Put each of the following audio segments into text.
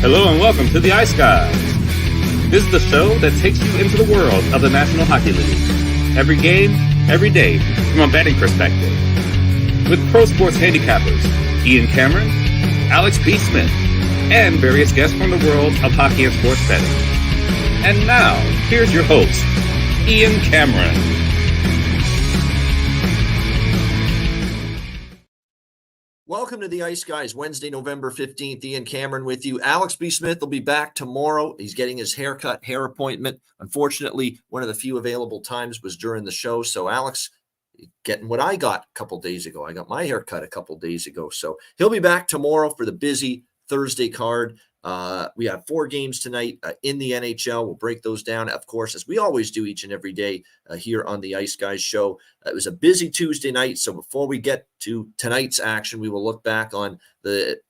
Hello and welcome to the Ice Guys. This is the show that takes you into the world of the National Hockey League. Every game, every day, from a betting perspective. With pro sports handicappers, Ian Cameron, Alex P. Smith, and various guests from the world of hockey and sports betting. And now, here's your host, Ian Cameron. Welcome to the Ice Guys, Wednesday, November 15th. Ian Cameron with you. Alex B. Smith will be back tomorrow. He's getting his hair appointment. Unfortunately, one of the few available times was during the show. So Alex getting what I got a couple days ago. I got my hair cut a couple days ago. So he'll be back tomorrow for the busy Thursday card. We have 4 games tonight in the NHL. We'll break those down, of course, as we always do each and every day here on the Ice Guys show. It was a busy Tuesday night, so before we get to tonight's action, we will look back on the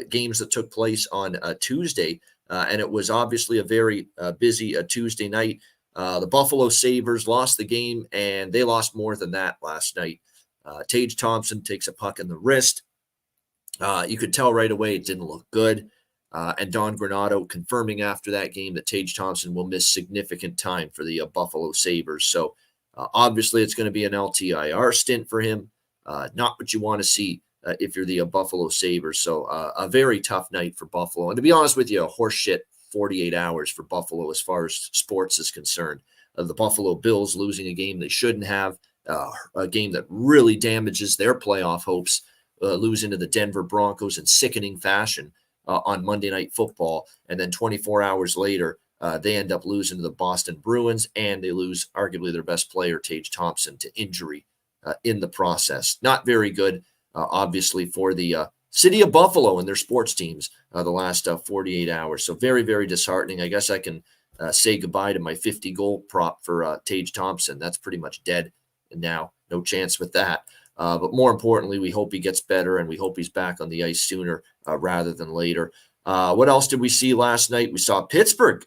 games that took place on Tuesday, and it was obviously a very busy Tuesday night. The Buffalo Sabres lost the game, and they lost more than that last night. Tage Thompson takes a puck in the wrist. You could tell right away it didn't look good. And Don Granato confirming after that game that Tage Thompson will miss significant time for the Buffalo Sabres. So obviously it's going to be an LTIR stint for him. Not what you want to see if you're the Buffalo Sabres. So a very tough night for Buffalo. And to be honest with you, a horseshit 48 hours for Buffalo as far as sports is concerned. The Buffalo Bills losing a game they shouldn't have, a game that really damages their playoff hopes, losing to the Denver Broncos in sickening fashion. On Monday Night Football, and then 24 hours later, they end up losing to the Boston Bruins, and they lose arguably their best player, Tage Thompson, to injury in the process. Not very good, obviously, for the city of Buffalo and their sports teams the last 48 hours. So very, very disheartening. I guess I can say goodbye to my 50-goal prop for Tage Thompson. That's pretty much dead now. No chance with that. But more importantly, we hope he gets better, and we hope he's back on the ice sooner rather than later. What else did we see last night? We saw Pittsburgh,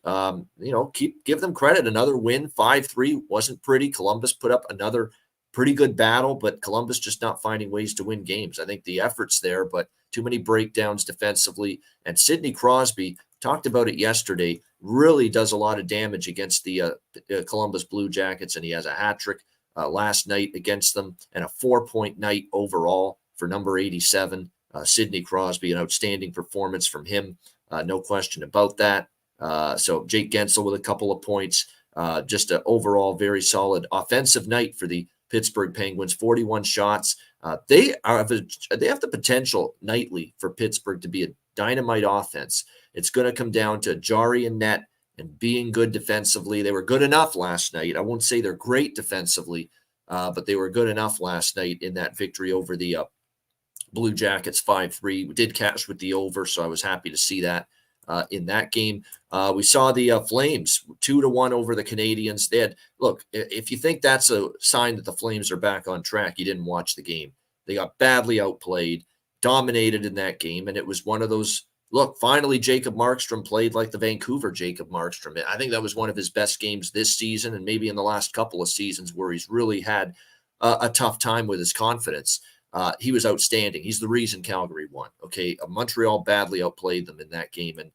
give them credit. Another win, 5-3, wasn't pretty. Columbus put up another pretty good battle, but Columbus just not finding ways to win games. I think the effort's there, but too many breakdowns defensively. And Sidney Crosby, talked about it yesterday, really does a lot of damage against the Columbus Blue Jackets, and he has a hat trick last night against them, and a 4-point night overall for number 87, Sidney Crosby. An outstanding performance from him, no question about that. So Jake Gensel with a couple of points, just an overall very solid offensive night for the Pittsburgh Penguins. 41 shots. They have the potential nightly for Pittsburgh to be a dynamite offense. It's going to come down to Jari and net and being good defensively. They were good enough last night. I won't say they're great defensively, but they were good enough last night in that victory over the Blue Jackets 5-3. We did cash with the over, so I was happy to see that in that game. We saw the Flames 2-1 over the Canadians. Look, if you think that's a sign that the Flames are back on track, you didn't watch the game. They got badly outplayed, dominated in that game, and it was one of those. Look, finally, Jacob Markstrom played like the Vancouver Jacob Markstrom. I think that was one of his best games this season, and maybe in the last couple of seasons where he's really had a tough time with his confidence. He was outstanding. He's the reason Calgary won. Okay, Montreal badly outplayed them in that game, and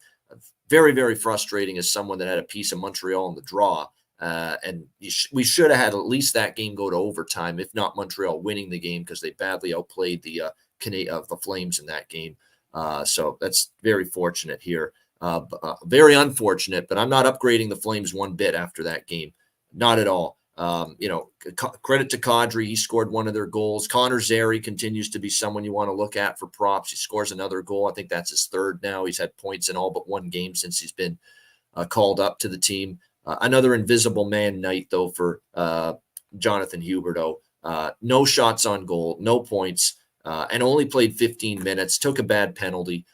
very, very frustrating as someone that had a piece of Montreal in the draw. And we should have had at least that game go to overtime, if not Montreal winning the game, because they badly outplayed the Flames in that game. So that's very fortunate here. Very unfortunate, but I'm not upgrading the Flames one bit after that game. Not at all. Credit to Kadri. He scored one of their goals. Connor Zary continues to be someone you want to look at for props. He scores another goal. I think that's his third now. He's had points in all but one game since he's been called up to the team. Another invisible man night, though, for Jonathan Huberdeau. No shots on goal, no points. And only played 15 minutes, took a bad penalty.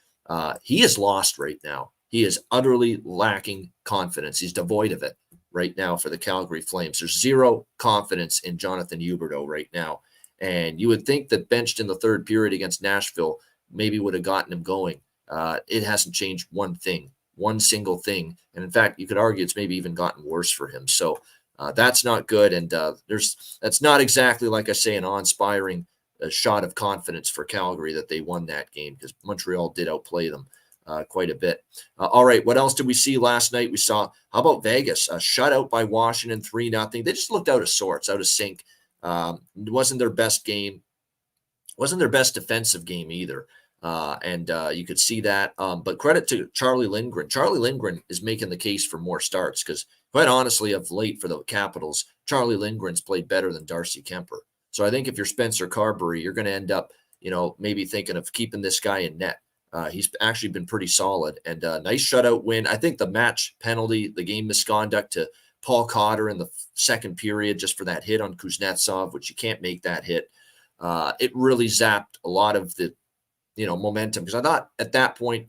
He is lost right now. He is utterly lacking confidence. He's devoid of it right now for the Calgary Flames. There's zero confidence in Jonathan Huberdeau right now. And you would think that benched in the third period against Nashville maybe would have gotten him going. It hasn't changed one single thing. And in fact, you could argue it's maybe even gotten worse for him. So that's not good. And that's not exactly, like I say, an awe-inspiring a shot of confidence for Calgary that they won that game, because Montreal did outplay them quite a bit. All right, what else did we see last night? We saw, how about Vegas? Shut out by Washington 3-0. They just looked out of sorts, out of sync. It wasn't their best game. Wasn't their best defensive game either. And you could see that. But credit to Charlie Lindgren. Charlie Lindgren is making the case for more starts because, quite honestly, of late for the Capitals, Charlie Lindgren's played better than Darcy Kemper. So I think if you're Spencer Carberry, you're going to end up, maybe thinking of keeping this guy in net. He's actually been pretty solid, and nice shutout win. I think the match penalty, the game misconduct to Paul Cotter in the second period just for that hit on Kuznetsov, which you can't make that hit. It really zapped a lot of the, momentum, because I thought at that point,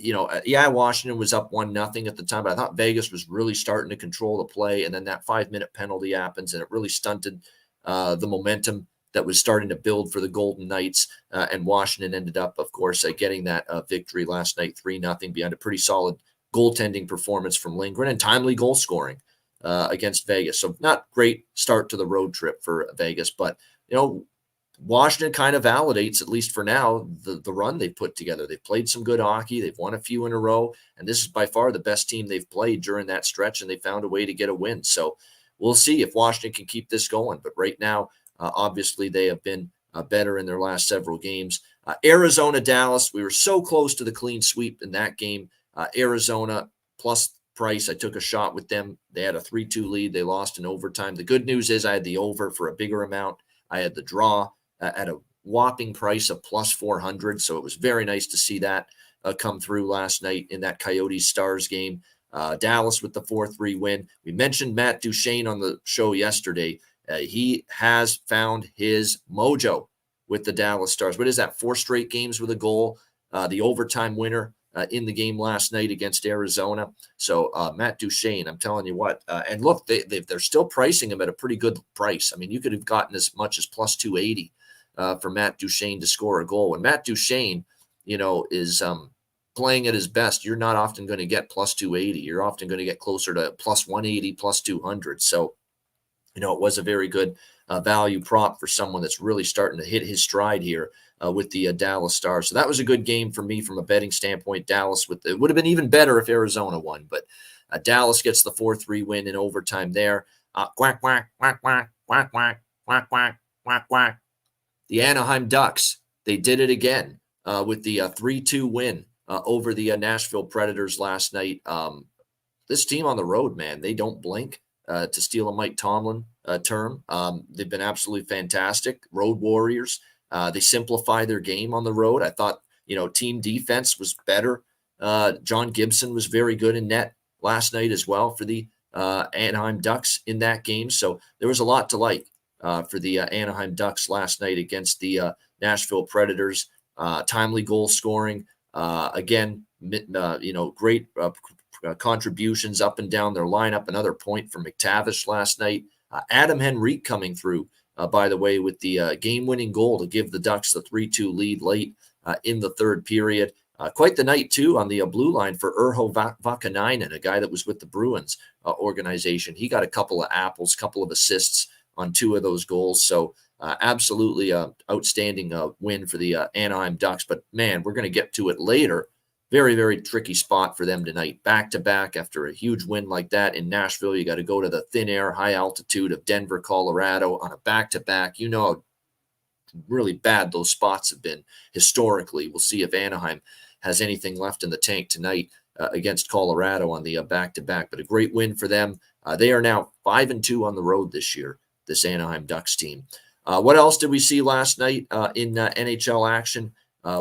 Washington was up 1-0 at the time, but I thought Vegas was really starting to control the play, and then that 5-minute penalty happens, and it really stunted the momentum that was starting to build for the Golden Knights, and Washington ended up, of course, getting that victory last night, 3-0, behind a pretty solid goaltending performance from Lindgren and timely goal scoring against Vegas. So not great start to the road trip for Vegas, but, Washington kind of validates, at least for now, the run they've put together. They've played some good hockey. They've won a few in a row, and this is by far the best team they've played during that stretch, and they found a way to get a win. So we'll see if Washington can keep this going. But right now, obviously, they have been better in their last several games. Arizona, Dallas, we were so close to the clean sweep in that game. Arizona plus Price, I took a shot with them. They had a 3-2 lead. They lost in overtime. The good news is I had the over for a bigger amount. I had the draw at a whopping price of plus 400. So it was very nice to see that come through last night in that Coyotes Stars game. Dallas with the 4-3 win. We mentioned Matt Duchene on the show yesterday. He has found his mojo with the Dallas Stars. What is that? 4 straight games with a goal. The overtime winner in the game last night against Arizona. So Matt Duchene, I'm telling you what. And look, they're still pricing him at a pretty good price. I mean, you could have gotten as much as plus 280 for Matt Duchene to score a goal. When Matt Duchene, is playing at his best, you're not often going to get plus 280. You're often going to get closer to plus 180, plus 200. So, it was a very good value prop for someone that's really starting to hit his stride here with the Dallas Stars. So that was a good game for me from a betting standpoint. Dallas it would have been even better if Arizona won, but Dallas gets the 4-3 win in overtime there. Quack, quack, quack, quack, quack, quack, quack, quack, quack, quack. The Anaheim Ducks, they did it again with the 3-2 win over the Nashville Predators last night. This team on the road, man, they don't blink, to steal a Mike Tomlin term. They've been absolutely fantastic. Road warriors. They simplify their game on the road. I thought, team defense was better. John Gibson was very good in net last night as well for the Anaheim Ducks in that game. So there was a lot to like for the Anaheim Ducks last night against the Nashville Predators. Timely goal scoring. Again, great contributions up and down their lineup. Another point for McTavish last night. Adam Henrique coming through, by the way, with the game-winning goal to give the Ducks the 3-2 lead late in the third period. Quite the night, too, on the blue line for Urho Vakanainen, a guy that was with the Bruins organization. He got a couple of apples, couple of assists on 2 of those goals. So absolutely outstanding win for the Anaheim Ducks. But, man, we're going to get to it later. Very, very tricky spot for them tonight. Back-to-back after a huge win like that in Nashville. You got to go to the thin air, high altitude of Denver, Colorado on a back-to-back. You know how really bad those spots have been historically. We'll see if Anaheim has anything left in the tank tonight against Colorado on the back-to-back. But a great win for them. They are now 5-2 on the road this year, this Anaheim Ducks team. What else did we see last night in NHL action?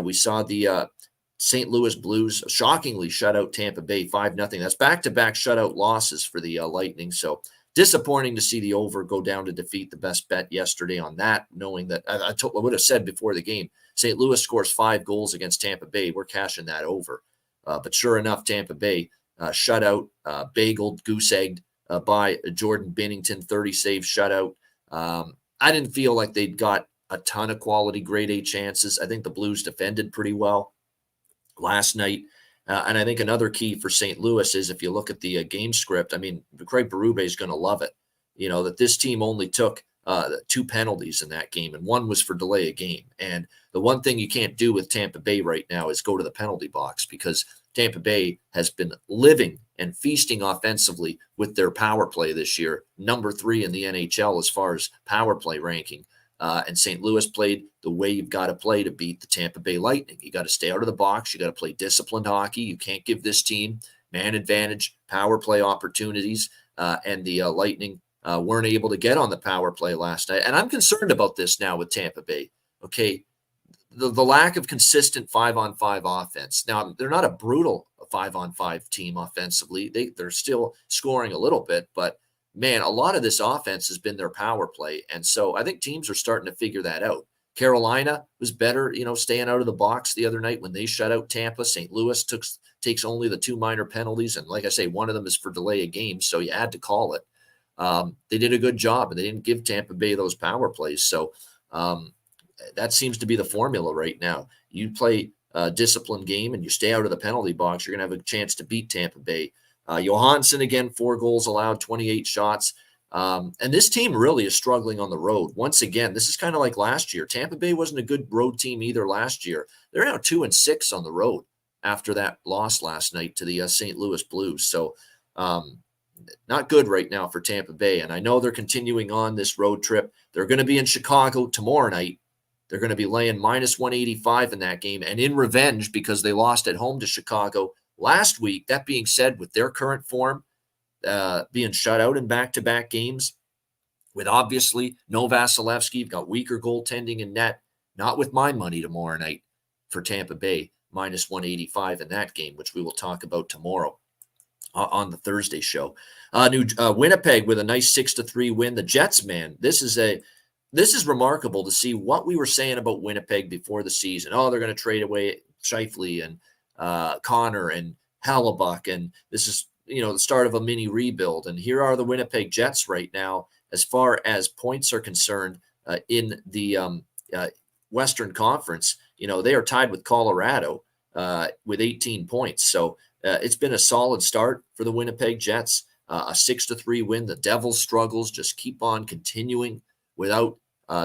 We saw the St. Louis Blues shockingly shut out Tampa Bay 5-0. That's back-to-back shutout losses for the Lightning. So disappointing to see the over go down to defeat the best bet yesterday on that, knowing that I would have said before the game, St. Louis scores 5 goals against Tampa Bay. We're cashing that over. But sure enough, Tampa Bay shut out, bageled, goose-egged by Jordan Binnington, 30-save shutout. I didn't feel like they'd got a ton of quality grade A chances. I think the Blues defended pretty well last night. And I think another key for St. Louis is if you look at the game script, I mean, Craig Berube is going to love it, that this team only took 2 penalties in that game, and 1 was for delay of game. And The one thing you can't do with Tampa Bay right now is go to the penalty box, because Tampa Bay has been living and feasting offensively with their power play this year, number 3 in the NHL as far as power play ranking. And St. Louis played the way you've got to play to beat the Tampa Bay Lightning. You got to stay out of the box. You got to play disciplined hockey. You can't give this team man advantage, power play opportunities. And the Lightning weren't able to get on the power play last night. And I'm concerned about this now with Tampa Bay. Okay, the lack of consistent 5-on-5 offense. Now, they're not a brutal 5-on-5 team offensively. They're still scoring a little bit, but man, a lot of this offense has been their power play. And so I think teams are starting to figure that out. Carolina was better, staying out of the box the other night when they shut out Tampa. St. Louis takes only the 2 minor penalties. And like I say, one of them is for delay of game, so you had to call it. They did a good job, and they didn't give Tampa Bay those power plays. So that seems to be the formula right now. You play a disciplined game and you stay out of the penalty box, you're going to have a chance to beat Tampa Bay. Johansson, again, 4 goals allowed, 28 shots. And this team really is struggling on the road. Once again, this is kind of like last year. Tampa Bay wasn't a good road team either last year. They're now 2-6 on the road after that loss last night to the St. Louis Blues. So not good right now for Tampa Bay. And I know they're continuing on this road trip. They're going to be in Chicago tomorrow night. They're going to be laying -185 in that game, and in revenge because they lost at home to Chicago last week. That being said, with their current form, being shut out in back-to-back games, with obviously no Vasilevsky, you've got weaker goaltending in net. Not with my money tomorrow night for Tampa Bay, -185 in that game, which we will talk about tomorrow on the Thursday show. Winnipeg with a nice 6-3 win. The Jets, man, this is remarkable to see what we were saying about Winnipeg before the season. Oh, they're going to trade away Scheifele and Connor and Hellebuck, and this is the start of a mini rebuild. And here are the Winnipeg Jets right now, as far as points are concerned, in the Western Conference. They are tied with Colorado with 18 points. So it's been a solid start for the Winnipeg Jets. A 6-3 win. The Devils' struggles just keep on continuing without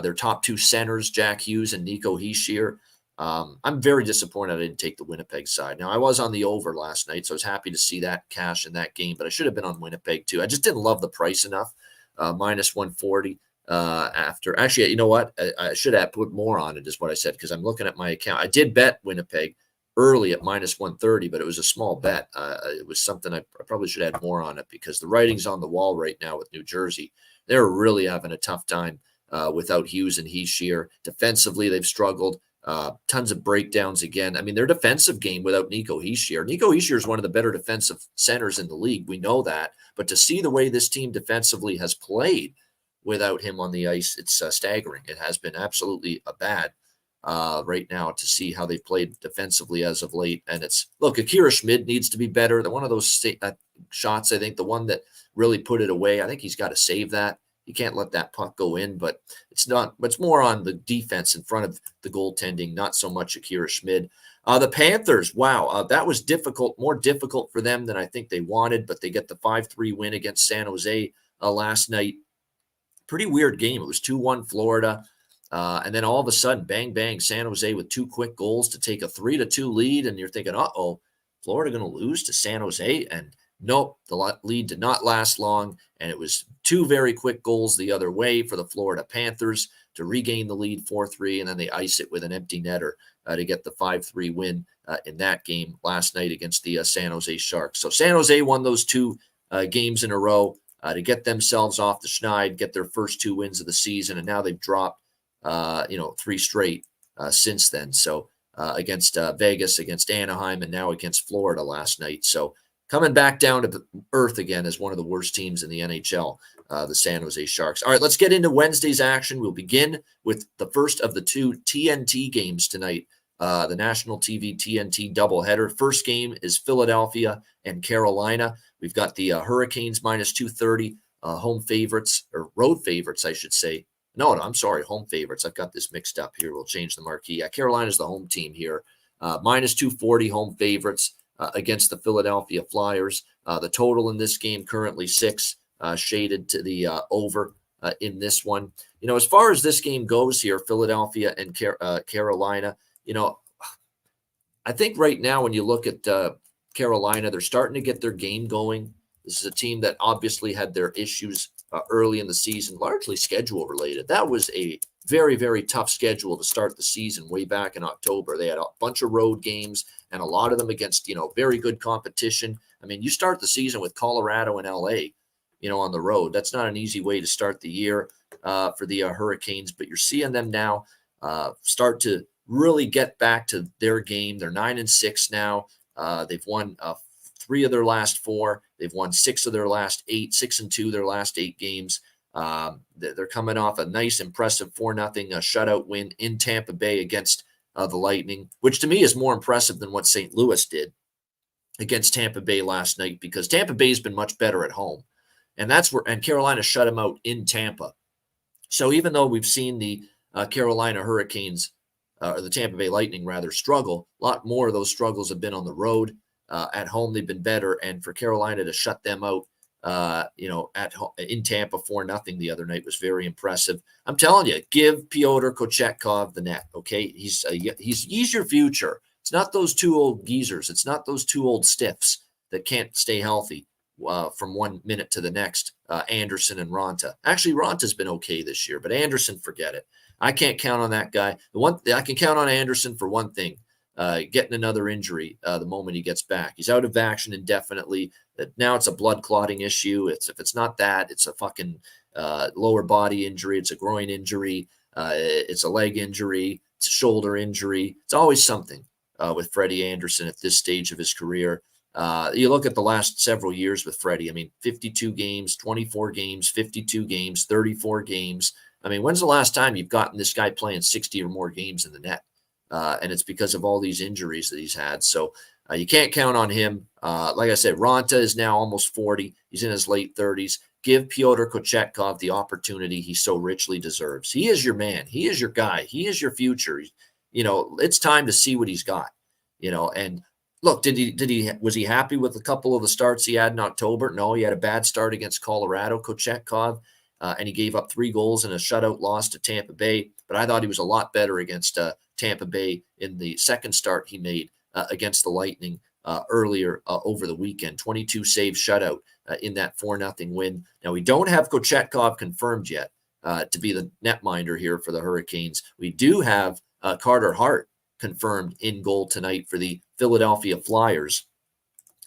their top 2 centers, Jack Hughes and Nico Hischier. I'm very disappointed I didn't take the Winnipeg side. Now, I was on the over last night, so I was happy to see that cash in that game, but I should have been on Winnipeg too. I just didn't love the price enough, -140 after. Actually, you know what? I should have put more on it is what I said, because I'm looking at my account. I did bet Winnipeg early at -130, but it was a small bet. It was something I probably should add more on it, because the writing's on the wall right now with New Jersey. They're really having a tough time without Hughes and Hischier. Defensively, they've struggled. Tons of breakdowns again. I mean, their defensive game without Nico Hischier. Nico Hischier is one of the better defensive centers in the league. We know that. But to see the way this team defensively has played without him on the ice, it's staggering. It has been absolutely bad right now to see how they've played defensively as of late. And Akira Schmid needs to be better. One of those shots, I think, the one that really put it away, I think he's got to save that. You can't let that puck go in, but it's more on the defense in front of the goaltending, not so much Akira Schmid. The Panthers, wow, that was more difficult for them than I think they wanted, but they get the 5-3 win against San Jose last night. Pretty weird game. It was 2-1 Florida, and then all of a sudden, bang, bang, San Jose with 2 quick goals to take a 3-2 lead, and you're thinking, uh-oh, Florida going to lose to San Jose? And nope, the lead did not last long, and it was 2 very quick goals the other way for the Florida Panthers to regain the lead 4-3, and then they ice it with an empty netter to get the 5-3 win in that game last night against the San Jose Sharks. So San Jose won those 2 games in a row to get themselves off the schneid, get their first 2 wins of the season, and now they've dropped 3 straight since then. So against Vegas, against Anaheim, and now against Florida last night. So coming back down to earth again as one of the worst teams in the NHL, the San Jose Sharks. All right, let's get into Wednesday's action. We'll begin with the first of the 2 TNT games tonight, the national TV TNT doubleheader. First game is Philadelphia and Carolina. We've got the Hurricanes -230, home favorites, or road favorites, I should say. No, I'm sorry, home favorites. I've got this mixed up here. We'll change the marquee. Yeah, Carolina's the home team here. -240 home favorites against the Philadelphia Flyers. The total in this game currently 6, shaded to the over in this one. As far as this game goes here, Philadelphia and Carolina, I think right now when you look at Carolina, they're starting to get their game going. This is a team that obviously had their issues early in the season, largely schedule related. That was a very, very tough schedule to start the season way back in October. They had a bunch of road games and a lot of them against, very good competition. I mean, you start the season with Colorado and LA, on the road. That's not an easy way to start the year for the Hurricanes, but you're seeing them now start to really get back to their game. They're 9-6 now. They've won 3 of their last 4. They've won 6 of their last 8, 6-2 their last 8 games. They're coming off a nice, impressive 4-0 shutout win in Tampa Bay against the Lightning, which to me is more impressive than what St. Louis did against Tampa Bay last night, because Tampa Bay has been much better at home. And Carolina shut them out in Tampa. So even though we've seen the Carolina Hurricanes, or the Tampa Bay Lightning rather, struggle, a lot more of those struggles have been on the road. At home, they've been better. And for Carolina to shut them out, at home, in Tampa 4-0 the other night was very impressive. I'm telling you, give Pyotr Kochetkov the net, okay? He's your future. It's not those 2 old geezers. It's not those 2 old stiffs that can't stay healthy from one minute to the next, Anderson and Ronta. Actually, Ronta's been okay this year, but Anderson, forget it. I can't count on that guy. I can count on Anderson for one thing, getting another injury the moment he gets back. He's out of action indefinitely. Now it's a blood clotting issue. If it's not that, it's a fucking lower body injury. It's a groin injury. It's a leg injury. It's a shoulder injury. It's always something with Freddie Anderson at this stage of his career. You look at the last several years with Freddie. I mean, 52 games, 24 games, 52 games, 34 games. I mean, when's the last time you've gotten this guy playing 60 or more games in the net? And it's because of all these injuries that he's had. So you can't count on him. Like I said, Ronta is now almost 40. He's in his late 30s. Give Pyotr Kochetkov the opportunity he so richly deserves. He is your man. He is your guy. He is your future. It's time to see what he's got. And look, was he happy with a couple of the starts he had in October? No, he had a bad start against Colorado, Kochetkov, and he gave up 3 goals in a shutout loss to Tampa Bay. But I thought he was a lot better against Tampa Bay in the second start he made against the Lightning earlier over the weekend. 22 save shutout in that 4-0 win. Now, we don't have Kochetkov confirmed yet to be the netminder here for the Hurricanes. We do have Carter Hart confirmed in goal tonight for the Philadelphia Flyers.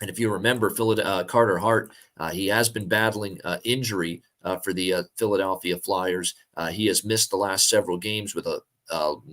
And if you remember, Carter Hart, he has been battling injury for the Philadelphia Flyers. He has missed the last several games with a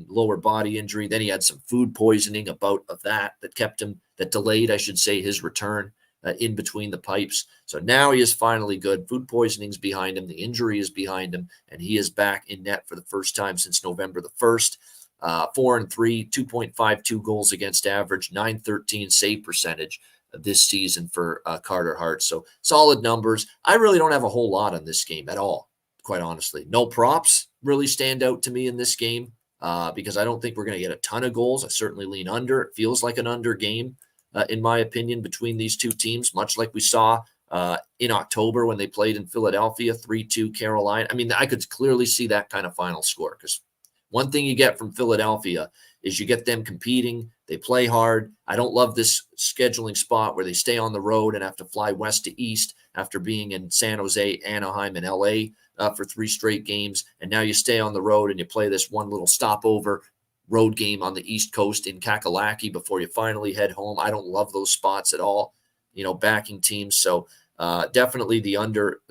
lower body injury. Then he had some food poisoning that delayed, I should say, his return in between the pipes. So now he is finally good. Food poisoning's behind him. The injury is behind him, and he is back in net for the first time since November the 1st. 4-3, 2.52 goals against average, .913 save percentage this season for Carter Hart. So solid numbers. I really don't have a whole lot on this game at all, quite honestly. No props really stand out to me in this game because I don't think we're going to get a ton of goals. I certainly lean under. It feels like an under game, in my opinion, between these two teams, much like we saw in October when they played in Philadelphia, 3-2 Carolina. I mean, I could clearly see that kind of final score, because one thing you get from Philadelphia is you get them competing. They play hard. I don't love this scheduling spot where they stay on the road and have to fly west to east after being in San Jose, Anaheim, and LA for 3 straight games. And now you stay on the road and you play this one little stopover road game on the East Coast in Kakalaki before you finally head home. I don't love those spots at all, backing teams. So definitely the under,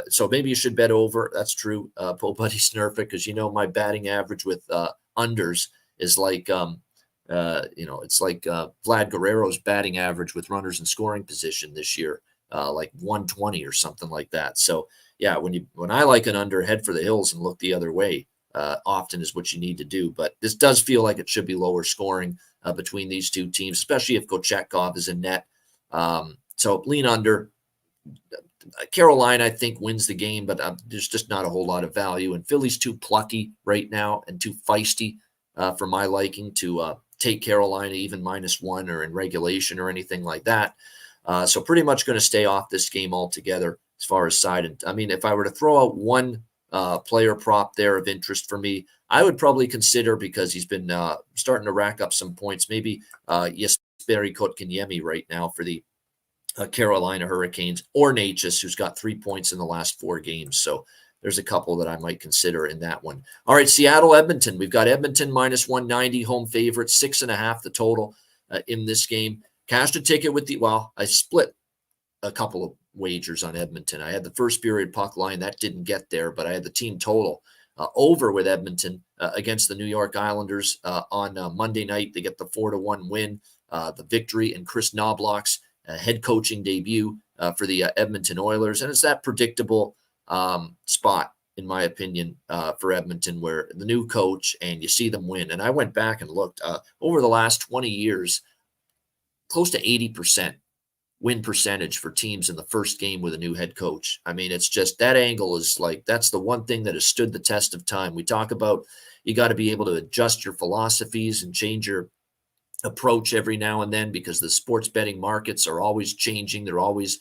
so maybe you should bet over. That's true. Poe Buddy Snurfic, because my batting average with unders is like, it's like Vlad Guerrero's batting average with runners in scoring position this year, like 120 or something like that. So yeah, when I like an under, head for the hills and look the other way often is what you need to do. But this does feel like it should be lower scoring between these two teams, especially if Kochetkov is in net. So lean under. Carolina, I think, wins the game, but there's just not a whole lot of value. And Philly's too plucky right now and too feisty for my liking to take Carolina even -1 or in regulation or anything like that. So pretty much going to stay off this game altogether as far as side. And I mean, if I were to throw out one player prop there of interest for me. I would probably consider, because he's been starting to rack up some points, maybe Jesperi Kotkaniemi right now for the Carolina Hurricanes, or Natchez, who's got 3 points in the last 4 games. So there's a couple that I might consider in that one. All right, Seattle, Edmonton. We've got Edmonton minus 190, home favorite, 6.5 the total in this game. Cashed a ticket with I split a couple of wagers on Edmonton. I had the first period puck line. That didn't get there, but I had the team total over with Edmonton against the New York Islanders on Monday night. They get the 4-1 win, the victory, and Chris Knobloch's head coaching debut for the Edmonton Oilers. And it's that predictable spot, in my opinion, for Edmonton, where the new coach and you see them win. And I went back and looked over the last 20 years, close to 80% win percentage for teams in the first game with a new head coach. I mean, it's just that angle is like, that's the one thing that has stood the test of time. We talk about you got to be able to adjust your philosophies and change your approach every now and then, because the sports betting markets are always changing. They're always,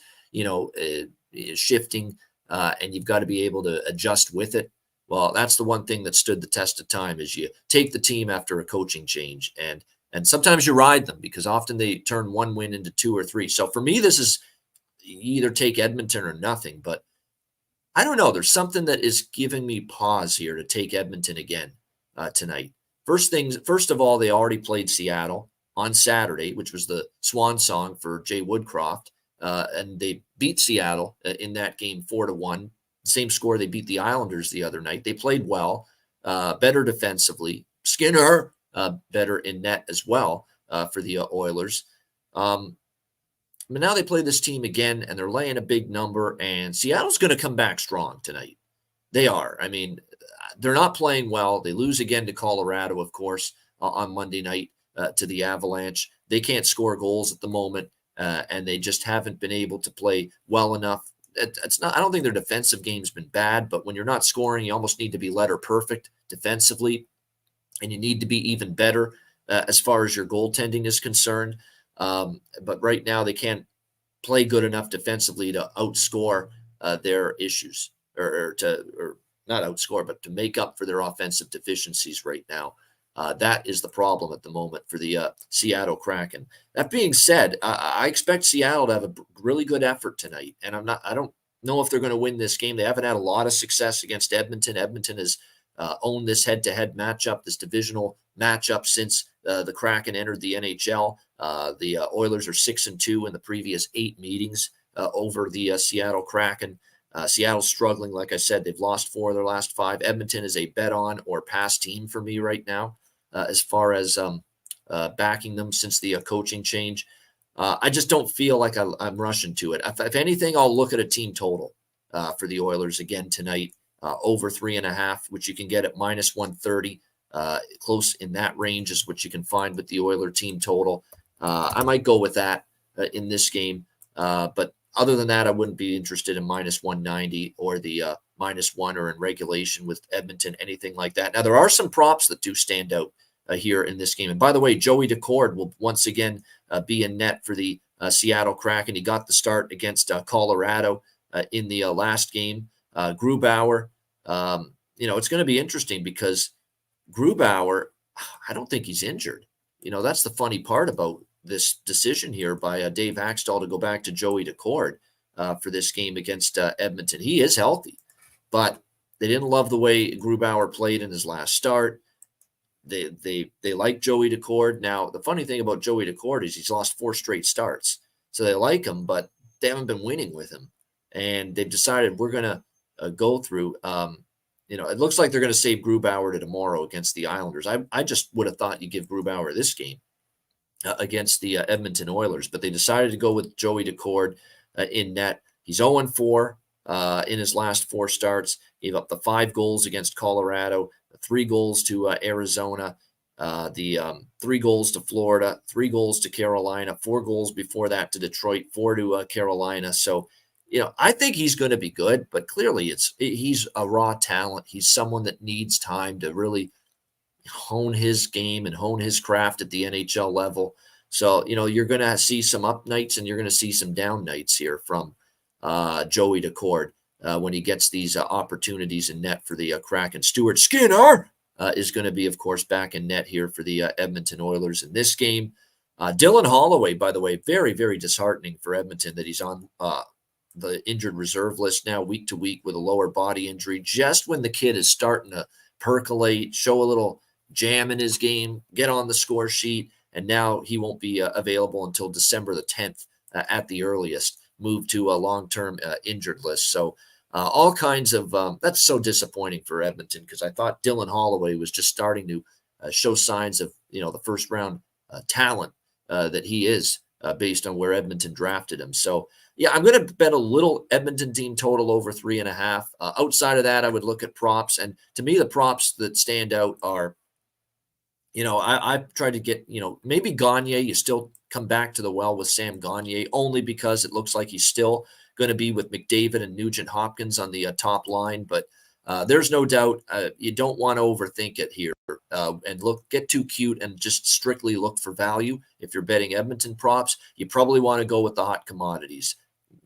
shifting, and you've got to be able to adjust with it. Well, that's the one thing that stood the test of time, is you take the team after a coaching change, and sometimes you ride them, because often they turn one win into 2 or 3. So for me, this is either take Edmonton or nothing, but I don't know. There's something that is giving me pause here to take Edmonton again tonight. First of all, they already played Seattle on Saturday, which was the swan song for Jay Woodcroft, and they beat Seattle in that game 4-1. Same score they beat the Islanders the other night. They played well, better defensively. Skinner better in net as well for the Oilers. But now they play this team again, and they're laying a big number, and Seattle's going to come back strong tonight. They are. I mean, they're not playing well. They lose again to Colorado, of course, on Monday night to the Avalanche. They can't score goals at the moment, and they just haven't been able to play well enough. It's not. I don't think their defensive game's been bad, but when you're not scoring, you almost need to be letter perfect defensively, and you need to be even better as far as your goaltending is concerned. But right now, they can't play good enough defensively to outscore their issues, or not outscore, but to make up for their offensive deficiencies right now. That is the problem at the moment for the Seattle Kraken. That being said, I expect Seattle to have a really good effort tonight, and I don't know if they're going to win this game. They haven't had a lot of success against Edmonton. Edmonton has owned this head-to-head matchup, this divisional matchup, since the Kraken entered the NHL. The Oilers are 6-2 in the previous 8 meetings over the Seattle Kraken. Seattle's struggling. Like I said, they've lost 4 of their last 5. Edmonton is a bet on or pass team for me right now, as far as backing them since the coaching change. I just don't feel like I'm rushing to it. If anything, I'll look at a team total for the Oilers again tonight, over 3.5, which you can get at minus 130. Close in that range is what you can find with the Oiler team total. I might go with that in this game, but other than that, I wouldn't be interested in minus 190 or the -1, or in regulation with Edmonton, anything like that. Now, there are some props that do stand out here in this game. And by the way, Joey Decord will once again be in net for the Seattle Kraken. He got the start against Colorado in the last game. Grubauer, it's going to be interesting, because Grubauer, I don't think he's injured. That's the funny part about this decision here by Dave Haxtell to go back to Joey Decord for this game against Edmonton. He is healthy, but they didn't love the way Grubauer played in his last start. They like Joey Decord. Now, the funny thing about Joey Decord is he's lost 4 straight starts. So they like him, but they haven't been winning with him. And they've decided we're going to go through it looks like they're going to save Grubauer to tomorrow against the Islanders. I just would have thought you give Grubauer this game against the Edmonton Oilers, but they decided to go with Joey Decord in net. He's 0-4 in his last 4 starts. Gave up the 5 goals against Colorado, 3 goals to Arizona, the 3 goals to Florida, 3 goals to Carolina, 4 goals before that to Detroit, 4 to Carolina. So, I think he's going to be good, but clearly he's a raw talent. He's someone that needs time to really hone his game and hone his craft at the NHL level. So, you're going to see some up nights and you're going to see some down nights here from Joey Decord when he gets these opportunities in net for the Kraken. Stuart Skinner is going to be, of course, back in net here for the Edmonton Oilers in this game. Dylan Holloway, by the way, very, very disheartening for Edmonton that he's on the injured reserve list now week to week with a lower body injury. Just when the kid is starting to percolate, show a little jam in his game, get on the score sheet, and now he won't be available until December the 10th at the earliest, moved to a long-term injured list. So all kinds of that's so disappointing for Edmonton, because I thought Dylan Holloway was just starting to show signs of the first round talent that he is based on where Edmonton drafted him. So yeah, I'm going to bet a little Edmonton team total over 3.5. Outside of that, I would look at props, and to me, the props that stand out are, I've tried to get, maybe Gagne. You still come back to the well with Sam Gagne, only because it looks like he's still going to be with McDavid and Nugent Hopkins on the top line. But there's no doubt you don't want to overthink it here and get too cute and just strictly look for value. If you're betting Edmonton props, you probably want to go with the hot commodities.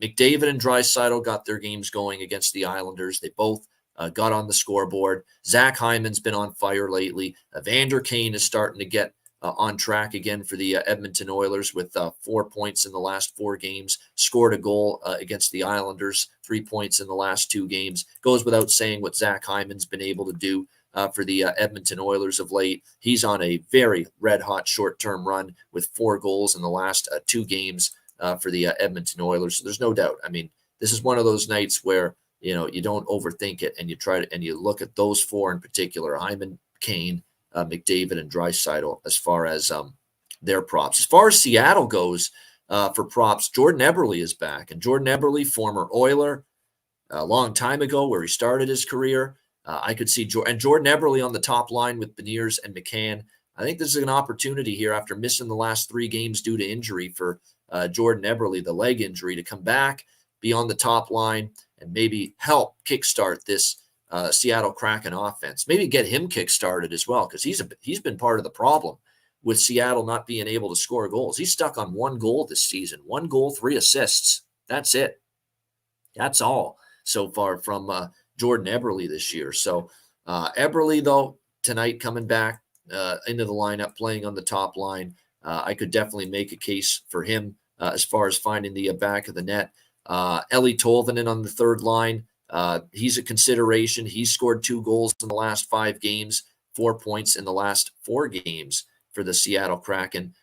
McDavid and Draisaitl got their games going against the Islanders. They both got on the scoreboard. Zach Hyman's been on fire lately. Evander Kane is starting to get on track again for the Edmonton Oilers with 4 points in the last 4 games. Scored a goal against the Islanders, 3 points in the last 2 games. Goes without saying what Zach Hyman's been able to do for the Edmonton Oilers of late. He's on a very red-hot short-term run with 4 goals in the last 2 games for the Edmonton Oilers. So there's no doubt. I mean, this is one of those nights where you don't overthink it, and you look at those 4 in particular: Hyman, Kane, McDavid, and Draisaitl as far as their props. As far as Seattle goes for props, Jordan Eberle is back, and Jordan Eberle, former Oiler, a long time ago where he started his career. I could see Jordan Eberle on the top line with Beniers and McCann. I think this is an opportunity here after missing the last 3 games due to injury for Jordan Eberle, the leg injury, to come back, be on the top line, and maybe help kickstart this Seattle Kraken offense. Maybe get him kickstarted as well, because he's been part of the problem with Seattle not being able to score goals. He's stuck on 1 goal this season. 1 goal, 3 assists. That's it. That's all so far from Jordan Eberle this year. So Eberle, though, tonight coming back into the lineup, playing on the top line, I could definitely make a case for him as far as finding the back of the net. Eeli Tolvanen on the third line. He's a consideration. He's scored 2 goals in the last 5 games, 4 points in the last 4 games for the Seattle Kraken.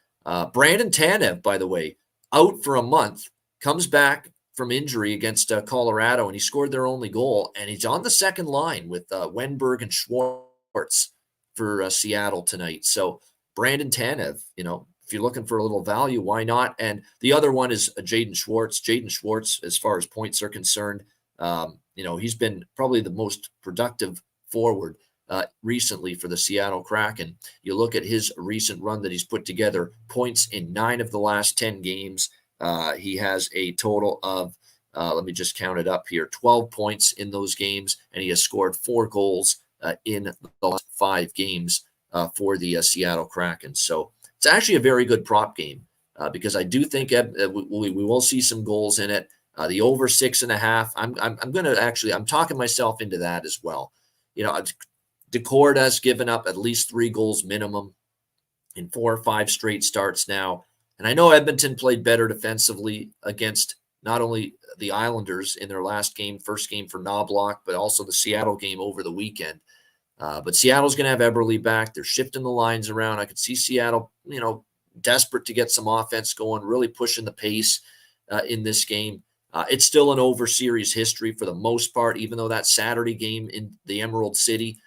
Brandon Tanev, by the way, out for a month, comes back from injury against Colorado, and he scored their only goal, and he's on the second line with Wenberg and Schwartz for Seattle tonight. So Brandon Tanev, if you're looking for a little value, why not? And the other one is Jaden Schwartz. Jaden Schwartz, as far as points are concerned, he's been probably the most productive forward recently for the Seattle Kraken. You look at his recent run that he's put together, points in 9 of the last 10 games. He has a total of, let me just count it up here, 12 points in those games, and he has scored 4 goals in the last 5 games for the Seattle Kraken. So it's actually a very good prop game because I do think we will see some goals in it. The over 6.5. I'm talking myself into that as well. Decorda's given up at least 3 goals minimum in 4 or 5 straight starts now. And I know Edmonton played better defensively against not only the Islanders in their last game, first game for Knobloch, but also the Seattle game over the weekend. But Seattle's going to have Eberle back. They're shifting the lines around. I could see Seattle, desperate to get some offense going, really pushing the pace in this game. It's still an over series history for the most part, even though that Saturday game in the Emerald City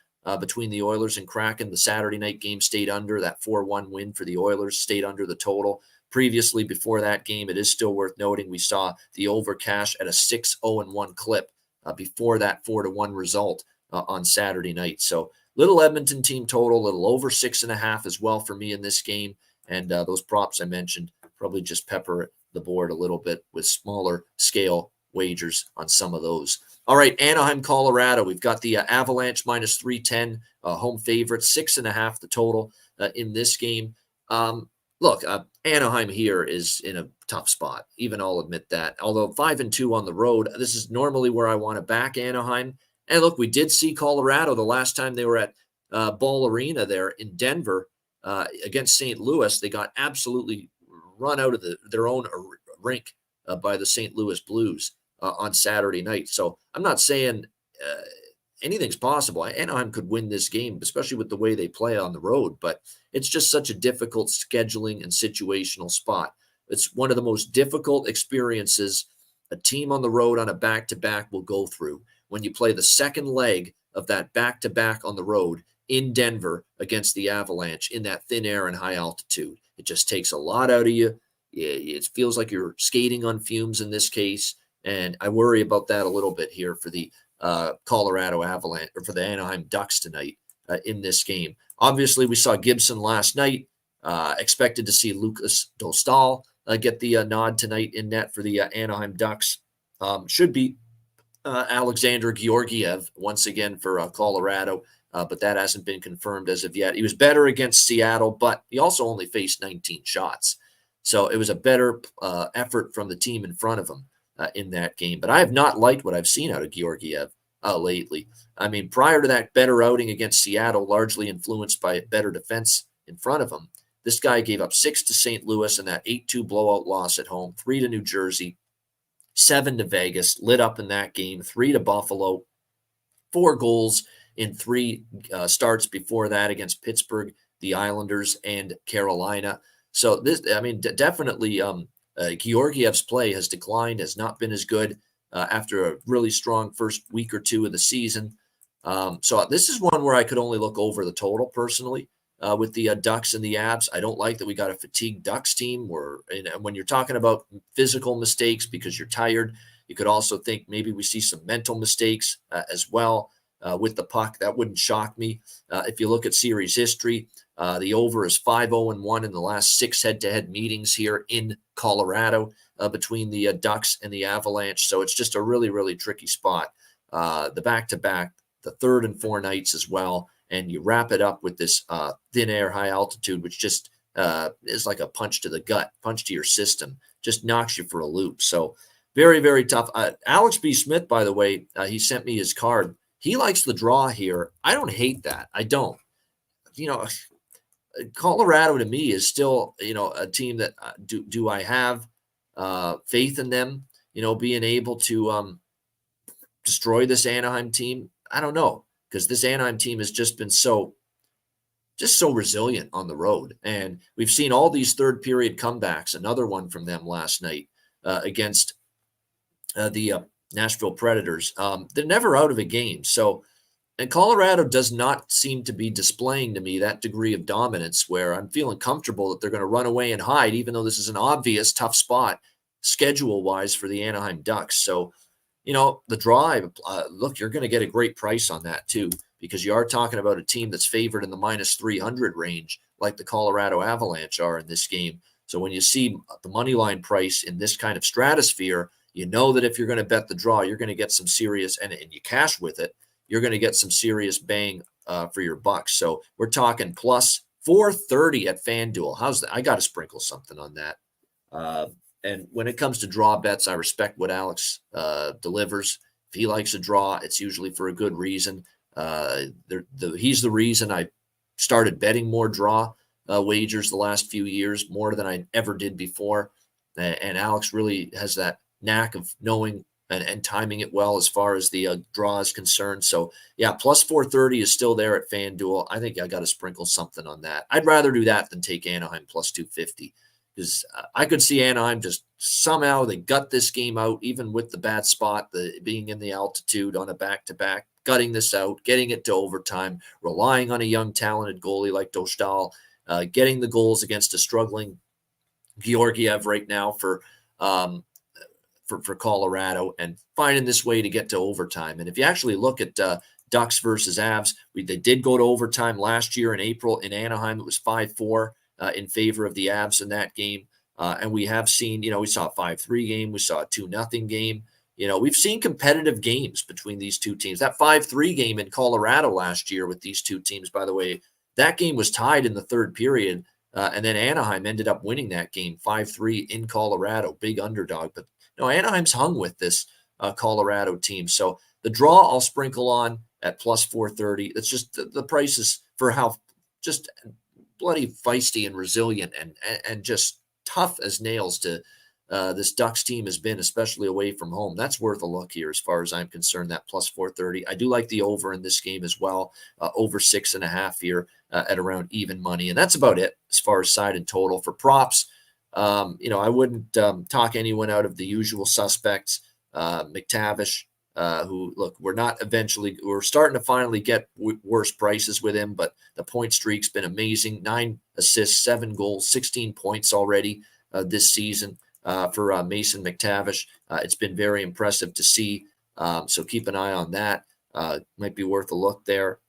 between the Oilers and Kraken, the Saturday night game stayed under. That 4-1 win for the Oilers stayed under the total. Previously, before that game, it is still worth noting we saw the over cash at a 6-0-1 clip before that 4-1 result on Saturday night. So little Edmonton team total, little over 6.5 as well for me in this game. And those props I mentioned, probably just pepper the board a little bit with smaller scale wagers on some of those. All right, Anaheim, Colorado. We've got the Avalanche minus 310, home favorite, 6.5 the total in this game. look, Anaheim here is in a tough spot. Even I'll admit that. Although 5-2 on the road, this is normally where I want to back Anaheim. And look, we did see Colorado the last time they were at Ball Arena there in Denver against St. Louis. They got absolutely run out of their own rink by the St. Louis Blues on Saturday night. So I'm not saying anything's possible. Anaheim could win this game, especially with the way they play on the road, but it's just such a difficult scheduling and situational spot. It's one of the most difficult experiences a team on the road on a back-to-back will go through when you play the second leg of that back-to-back on the road in Denver against the Avalanche in that thin air and high altitude. It just takes a lot out of you. It feels like you're skating on fumes in this case, and I worry about that a little bit here for the Colorado Avalanche, or for the Anaheim Ducks tonight in this game. Obviously, we saw Gibson last night. Expected to see Lucas Dostal get the nod tonight in net for the Anaheim Ducks. Should be Alexander Georgiev once again for Colorado, but that hasn't been confirmed as of yet. He was better against Seattle, but he also only faced 19 shots. So it was a better effort from the team in front of him in that game. But I have not liked what I've seen out of Georgiev lately. I mean, prior to that better outing against Seattle, largely influenced by better defense in front of him, this guy gave up 6 to St. Louis in that 8-2 blowout loss at home, 3 to New Jersey, 7 to Vegas, lit up in that game, 3 to Buffalo, 4 goals in 3 starts before that against Pittsburgh, the Islanders, and Carolina. So this, I mean, definitely Georgiev's play has declined, has not been as good after a really strong first week or two of the season. So this is one where I could only look over the total personally with the Ducks and the Avs. I don't like that we got a fatigued Ducks team when you're talking about physical mistakes because you're tired. You could also think maybe we see some mental mistakes as well with the puck. That wouldn't shock me. If you look at series history, the over is 5-0-1 in the last 6 head-to-head meetings here in Colorado between the Ducks and the Avalanche. So it's just a really, really tricky spot. The back-to-back, the third and 4 nights as well. And you wrap it up with this thin air, high altitude, which just is like a punch to the gut, punch to your system, just knocks you for a loop. So very, very tough. Alex B. Smith, by the way, he sent me his card. He likes the draw here. I don't hate that. I don't. You know, Colorado to me is still, a team that do I have faith in them, being able to destroy this Anaheim team? I don't know, because this Anaheim team has just been so resilient on the road. And we've seen all these third period comebacks, another one from them last night against the Nashville Predators. They're never out of a game. So, and Colorado does not seem to be displaying to me that degree of dominance where I'm feeling comfortable that they're going to run away and hide, even though this is an obvious tough spot schedule-wise for the Anaheim Ducks. So, the draw, look, you're going to get a great price on that too, because you are talking about a team that's favored in the minus 300 range, like the Colorado Avalanche are in this game. So when you see the money line price in this kind of stratosphere, you know that if you're going to bet the draw, you're going to get some serious, and you cash with it, you're going to get some serious bang for your bucks. So we're talking plus 430 at FanDuel. How's that? I got to sprinkle something on that. And when it comes to draw bets, I respect what Alex delivers. If he likes a draw, it's usually for a good reason. He's the reason I started betting more draw wagers the last few years, more than I ever did before. And Alex really has that knack of knowing and timing it well as far as the draw is concerned. So, yeah, plus 430 is still there at FanDuel. I think I got to sprinkle something on that. I'd rather do that than take Anaheim plus 250. Because I could see Anaheim just somehow they gut this game out, even with the bad spot, being in the altitude on a back-to-back, gutting this out, getting it to overtime, relying on a young, talented goalie like Dostal, getting the goals against a struggling Georgiev right now for Colorado, and finding this way to get to overtime. And if you actually look at Ducks versus Avs, they did go to overtime last year in April in Anaheim. It was 5-4. In favor of the Avs in that game. And we have seen, we saw a 5-3 game. We saw a 2-0 game. We've seen competitive games between these two teams. That 5-3 game in Colorado last year with these two teams, by the way, that game was tied in the third period. And then Anaheim ended up winning that game 5-3 in Colorado, big underdog. But no, Anaheim's hung with this Colorado team. So the draw I'll sprinkle on at plus 430. It's just the prices for how just bloody feisty and resilient and just tough as nails to this Ducks team has been, especially away from home. That's worth a look here as far as I'm concerned, that plus 430. I do like the over in this game as well, over 6.5 here at around even money. And that's about it as far as side and total. For props, I wouldn't talk anyone out of the usual suspects. McTavish, who, look, we're starting to finally get worse prices with him, but the point streak's been amazing. 9 assists, 7 goals, 16 points already this season for Mason McTavish. It's been very impressive to see. So keep an eye on that. Might be worth a look there.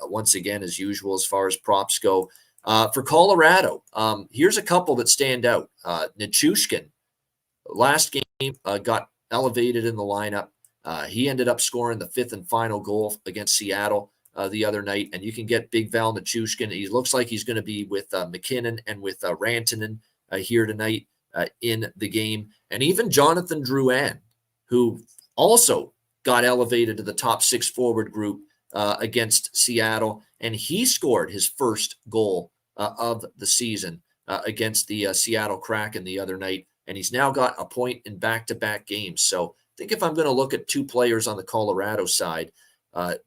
Once again, as usual, as far as props go. For Colorado, here's a couple that stand out. Nichushkin, last game, got elevated in the lineup. He ended up scoring the 5th and final goal against Seattle the other night, and you can get Big Val Nichushkin. He looks like he's going to be with McKinnon and with Rantanen here tonight in the game. And even Jonathan Drouin, who also got elevated to the top 6 forward group against Seattle, and he scored his first goal of the season against the Seattle Kraken the other night, and he's now got a point in back-to-back games. So I think if I'm going to look at 2 players on the Colorado side,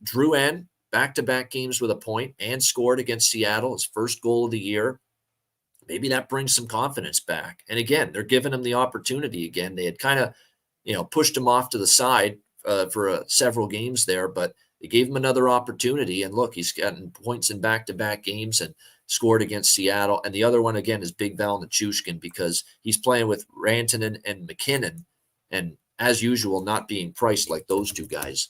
Drouin, back-to-back games with a point and scored against Seattle, his first goal of the year. Maybe that brings some confidence back. And again, they're giving him the opportunity again. They had kind of, pushed him off to the side for several games there, but they gave him another opportunity. And look, he's gotten points in back-to-back games and scored against Seattle. And the other one, again, is Big Val Nichushkin, because he's playing with Rantanen and McKinnon, and as usual, not being priced like those 2 guys,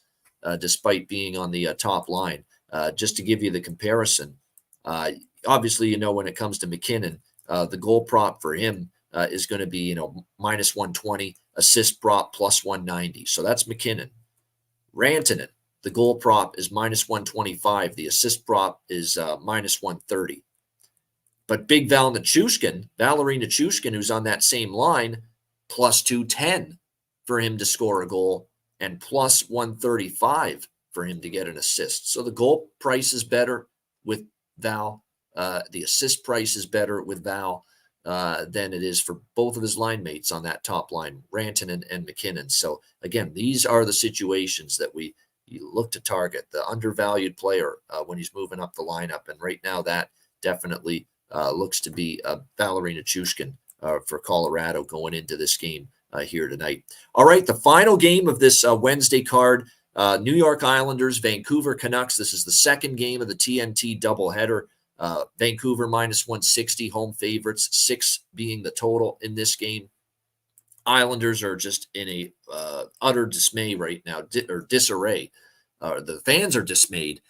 despite being on the top line. Just to give you the comparison, obviously, when it comes to McKinnon, the goal prop for him is going to be, minus 120, assist prop plus 190. So that's McKinnon. Rantanen, the goal prop is minus 125. The assist prop is minus 130. But Big Val Nichushkin, Valeri Nichushkin, who's on that same line, plus 210 for him to score a goal and plus 135 for him to get an assist. So the goal price is better with Val. The assist price is better with Val than it is for both of his line mates on that top line, Rantanen and McKinnon. So again, these are the situations that you look to target the undervalued player when he's moving up the lineup. And right now that definitely looks to be Valeri Nichushkin for Colorado going into this game here tonight. All right, the final game of this Wednesday card, New York Islanders, Vancouver Canucks. This is the second game of the TNT doubleheader. Vancouver minus 160, home favorites, 6 being the total in this game. Islanders are just in a utter dismay right now, or disarray. The fans are dismayed.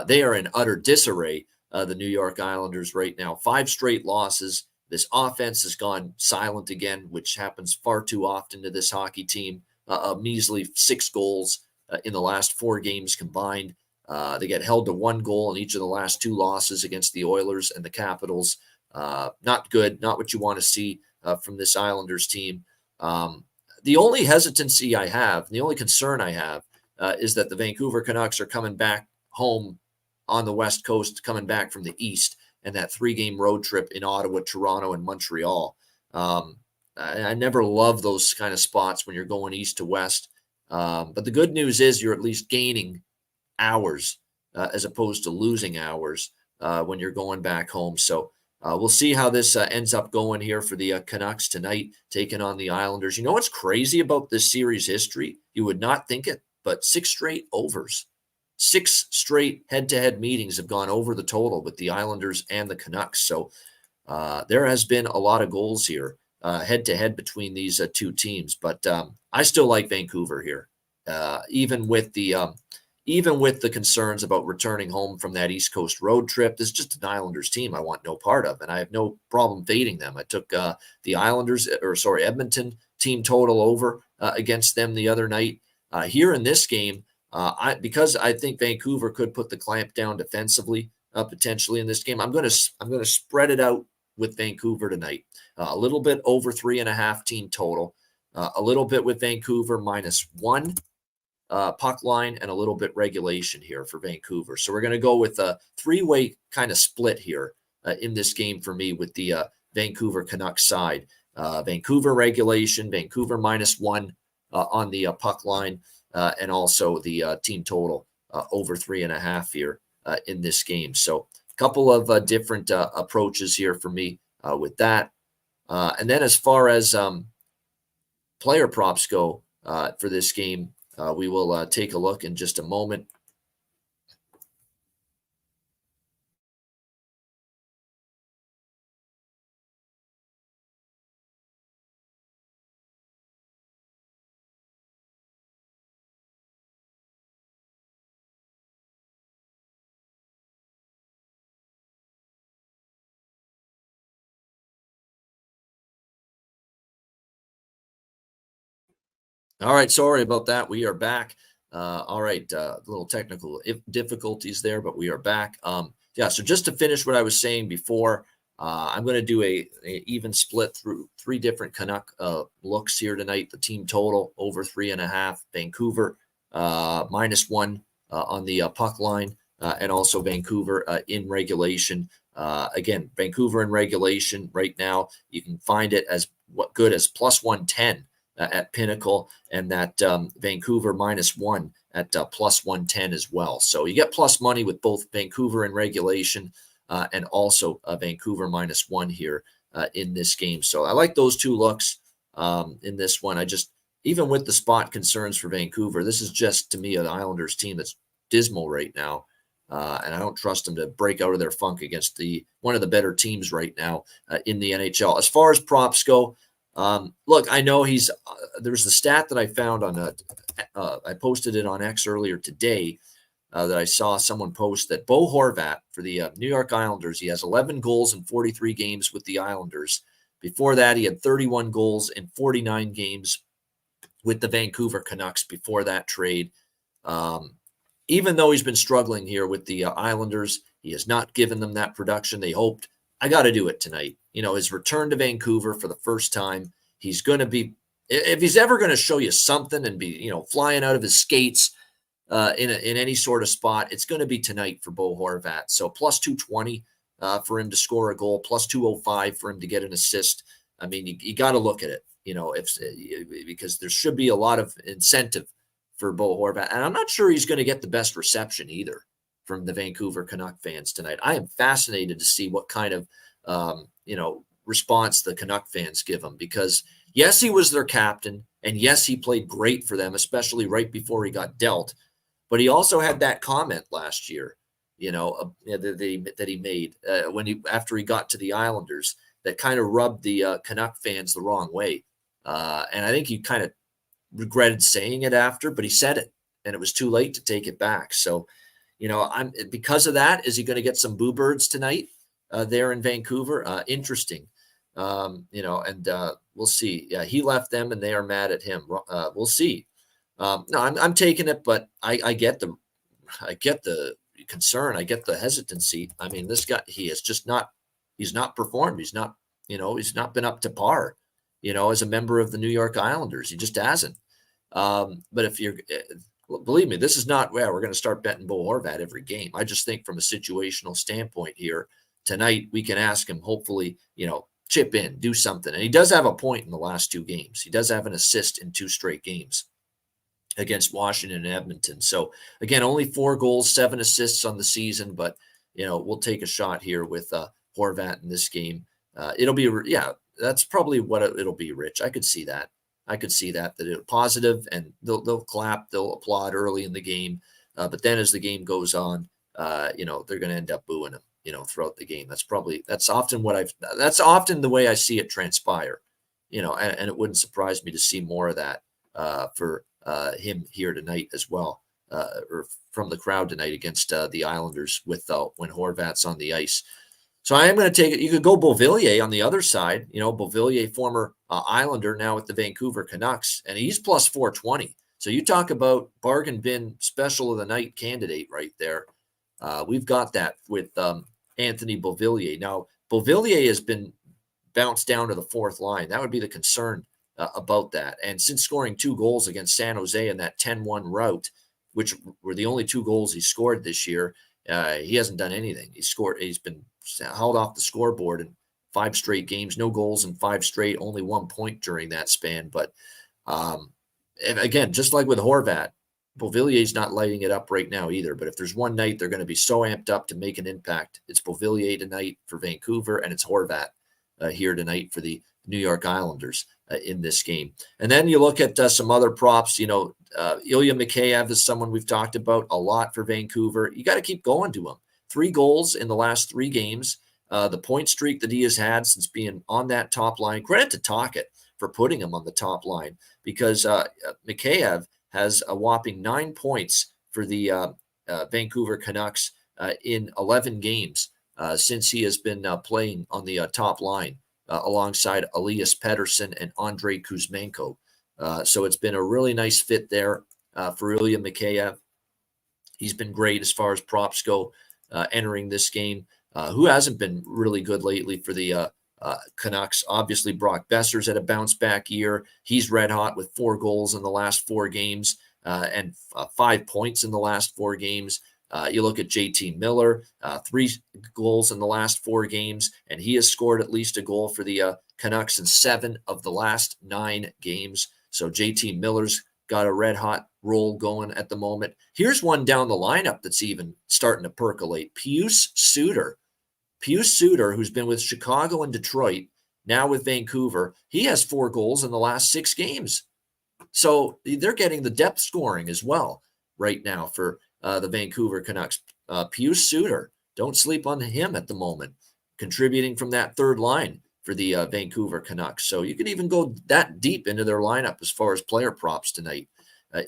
They are in utter disarray, the New York Islanders right now. 5 straight losses. This offense has gone silent again, which happens far too often to this hockey team. A measly 6 goals in the last 4 games combined. They get held to 1 goal in each of the last 2 losses against the Oilers and the Capitals. Not good, not what you want to see from this Islanders team. The only hesitancy I have, the only concern I have, is that the Vancouver Canucks are coming back home on the West Coast, coming back from the East, and that 3-game road trip in Ottawa, Toronto, and Montreal. I never love those kind of spots when you're going east to west. But the good news is you're at least gaining hours as opposed to losing hours when you're going back home. So we'll see how this ends up going here for the Canucks tonight, taking on the Islanders. You know what's crazy about this series history? You would not think it, but 6 straight overs. 6 straight head-to-head meetings have gone over the total with the Islanders and the Canucks. So there has been a lot of goals here head-to-head between these 2 teams. But I still like Vancouver here, even with the concerns about returning home from that East Coast road trip. This is just an Islanders team I want no part of, and I have no problem fading them. I took the Edmonton team total over against them the other night. Here in this game, because I think Vancouver could put the clamp down defensively potentially in this game, I'm going to spread it out with Vancouver tonight. A little bit over 3.5 team total. A little bit with Vancouver -1 puck line, and a little bit regulation here for Vancouver. So we're going to go with a three-way kind of split here in this game for me with the Vancouver Canucks side. Vancouver regulation, Vancouver -1 on the puck line, and also the team total over 3.5 here in this game. So a couple of different approaches here for me with that. And then as far as player props go for this game, we will take a look in just a moment. All right, sorry about that. We are back. All right, little technical difficulties there, but we are back. Yeah, so just to finish what I was saying before, I'm going to do a even split through three different Canuck looks here tonight. The team total over 3.5, Vancouver -1 on the puck line, and also Vancouver in regulation. Again, Vancouver in regulation right now, you can find it as what good as +110 at Pinnacle, and that Vancouver -1 at +110 as well. So you get plus money with both Vancouver in regulation and also Vancouver -1 here in this game. So I like those two looks in this one. I just, even with the spot concerns for Vancouver, this is just, to me, an Islanders team that's dismal right now. And I don't trust them to break out of their funk against one of the better teams right now in the NHL. As far as props go, look, I know there's a stat that I found on I posted it on X earlier today that I saw someone post that Bo Horvat for the New York Islanders, he has 11 goals in 43 games with the Islanders. Before that, he had 31 goals in 49 games with the Vancouver Canucks before that trade. Even though he's been struggling here with the Islanders, he has not given them that production they hoped. I got to do it tonight. His return to Vancouver for the first time, he's going to be, if he's ever going to show you something and be, flying out of his skates in any sort of spot, it's going to be tonight for Bo Horvat. So +220 for him to score a goal, +205 for him to get an assist. I mean, you got to look at it, because there should be a lot of incentive for Bo Horvat. And I'm not sure he's going to get the best reception either from the Vancouver Canuck fans tonight. I am fascinated to see what kind of, response the Canuck fans give him, because yes, he was their captain, and yes, he played great for them, especially right before he got dealt. But he also had that comment last year, that he made after he got to the Islanders, that kind of rubbed the Canuck fans the wrong way. And I think he kind of regretted saying it after, but he said it, and it was too late to take it back. So, because of that, is he going to get some boo birds tonight there in Vancouver? Interesting. And we'll see. Yeah, he left them, and they are mad at him. We'll see. No, I'm taking it, but I get the concern. I get the hesitancy. I mean, this guy, he's not performed. He's not been up to par, as a member of the New York Islanders. He just hasn't. But if believe me, this is not where we're going to start betting Bo Horvat every game. I just think from a situational standpoint here tonight, we can ask him, hopefully, chip in, do something. And he does have a point in the last two games. He does have an assist in 2 straight games against Washington and Edmonton. So again, only 4 goals, 7 assists on the season, but we'll take a shot here with Horvat in this game. It'll be, that's probably what it'll be, Rich. I could see that it's positive, and they'll clap, they'll applaud early in the game. But then as the game goes on, they're going to end up booing him, throughout the game. That's often the way I see it transpire, and it wouldn't surprise me to see more of that for him here tonight as well, or from the crowd tonight against the Islanders when Horvat's on the ice. So I am going to take it. You could go Beauvillier on the other side. Beauvillier, former Islander, now with the Vancouver Canucks, and he's +420. So you talk about bargain bin special of the night candidate right there. We've got that with Anthony Beauvillier. Now, Beauvillier has been bounced down to the fourth line. That would be the concern about that. And since scoring 2 goals against San Jose in that 10-1 rout, which were the only 2 goals he scored this year, he hasn't done anything. He's been held off the scoreboard in 5 straight games, no goals in 5 straight, only 1 point during that span. But again, just like with Horvat, Beauvillier's not lighting it up right now either. But if there's one night they're going to be so amped up to make an impact, it's Beauvillier tonight for Vancouver, and it's Horvat here tonight for the New York Islanders in this game. And then you look at some other props. Ilya Mikheyev is someone we've talked about a lot for Vancouver. You got to keep going to him. 3 goals in the last 3 games. The point streak that he has had since being on that top line. Credit to Tocchet for putting him on the top line, because Mikheyev has a whopping 9 points for the Vancouver Canucks in 11 games since he has been playing on the top line alongside Elias Pettersson and Andrei Kuzmenko. So it's been a really nice fit there for Ilya Mikheyev. He's been great as far as props go entering this game. Who hasn't been really good lately for the Canucks? Obviously, Brock Besser's had a bounce-back year. He's red hot with 4 goals in the last 4 games and 5 points in the last 4 games. You look at JT Miller, 3 goals in the last 4 games, and he has scored at least a goal for the Canucks in 7 of the last 9 games. So JT Miller's got a red-hot roll going at the moment. Here's one down the lineup that's even starting to percolate. Pius Suter. Pius Suter, who's been with Chicago and Detroit, now with Vancouver, he has 4 goals in the last 6 games. So they're getting the depth scoring as well right now for the Vancouver Canucks. Pius Suter, don't sleep on him at the moment, contributing from that third line for the Vancouver Canucks. So you can even go that deep into their lineup as far as player props tonight